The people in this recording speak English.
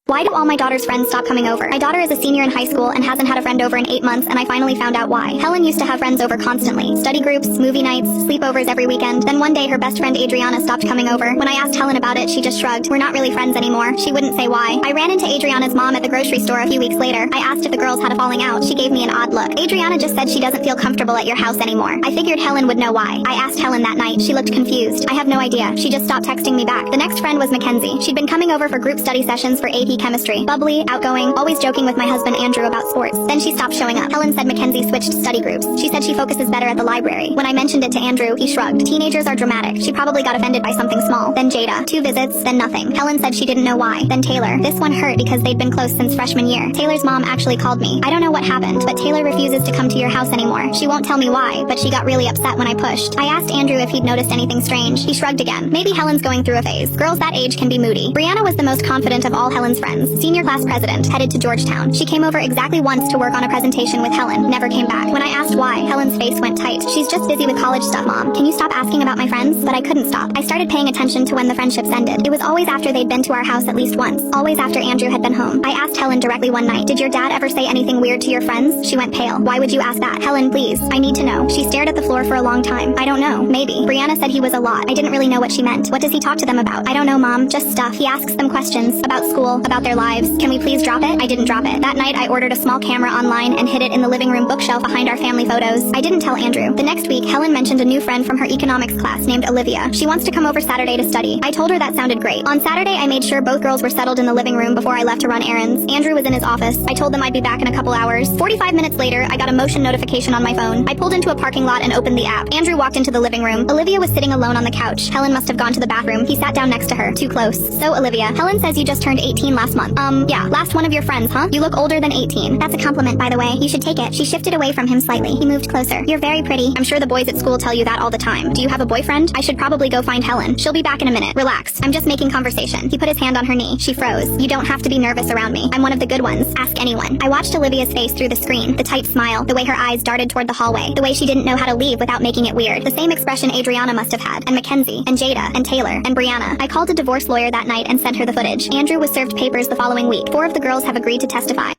Why do all my daughter's friends stop coming over? My daughter is a senior in high school and hasn't had a friend over in 8 months, and I finally found out why. Helen used to have friends over constantly. Study groups, movie nights, sleepovers every weekend. Then one day her best friend Adriana stopped coming over. When I asked Helen about it, she just shrugged. We're not really friends anymore. She wouldn't say why. I ran into Adriana's mom at the grocery store a few weeks later. I asked if the girls had a falling out. She gave me an odd look. Adriana just said she doesn't feel comfortable at your house anymore. I figured Helen would know why. I asked Helen that night. She looked confused. I have no idea. She just stopped texting me back. The next friend was Mackenzie. She'd been coming over for group study sessions for AP chemistry. Bubbly, outgoing, always joking with my husband Andrew about sports. Then she stopped showing up. Helen said Mackenzie switched study groups. She said she focuses better at the library. When I mentioned it to Andrew, he shrugged. Teenagers are dramatic. She probably got offended by something small. Then Jada. 2 visits, then nothing. Helen said she didn't know why. Then Taylor. This one hurt because they'd been close since freshman year. Taylor's mom actually called me. I don't know what happened, but Taylor refuses to come to your house anymore. She won't tell me why, but she got really upset when I pushed. I asked Andrew if he'd noticed anything strange. He shrugged again. Maybe Helen's going through a phase. Girls that age can be moody. Brianna was the most confident of all Helen's friends. Senior class president, headed to Georgetown. She came over exactly once to work on a presentation with Helen. Never came back. When I asked why, Helen's face went tight. She's just busy with college stuff, Mom. Can you stop asking about my friends? But I couldn't stop. I started paying attention to when the friendships ended. It was always after they'd been to our house at least once. Always after Andrew had been home. I asked Helen directly one night, did your dad ever say anything weird to your friends? She went pale. Why would you ask that? Helen, please. I need to know. She stared at the floor for a long time. I don't know. Maybe. Brianna said he was a lot. I didn't really know what she meant. What does he talk to them about? I don't know, Mom. Just stuff. He asks them questions. About school. About their lives. Can we please drop it? I didn't drop it. That night I ordered a small camera online and hid it in the living room bookshelf behind our family photos. I didn't tell Andrew. The next week, Helen mentioned a new friend from her economics class named Olivia. She wants to come over Saturday to study. I told her that sounded great. On Saturday, I made sure both girls were settled in the living room before I left to run errands. Andrew was in his office. I told them I'd be back in a couple hours. 45 minutes later, I got a motion notification on my phone. I pulled into a parking lot and opened the app. Andrew walked into the living room. Olivia was sitting alone on the couch. Helen must have gone to the bathroom. He sat down next to her. Too close. So, Olivia, Helen says you just turned 18 last month. Yeah, last one of your friends, huh? You look older than 18. That's a compliment, by the way. You should take it. She shifted away from him slightly. He moved closer. You're very pretty. I'm sure the boys at school tell you that all the time. Do you have a boyfriend? I should probably go find Helen. She'll be back in a minute. Relax. I'm just making conversation. He put his hand on her knee. She froze. You don't have to be nervous around me. I'm one of the good ones. Ask anyone. I watched Olivia's face through the screen. The tight smile. The way her eyes darted toward the hallway. The way she didn't know how to leave without making it weird. The same expression Adriana must have had. And Mackenzie. And Jada. And Taylor. And Brianna. I called a divorce lawyer that night and sent her the footage. Andrew was served papers the following week. 4 of the girls have agreed to testify.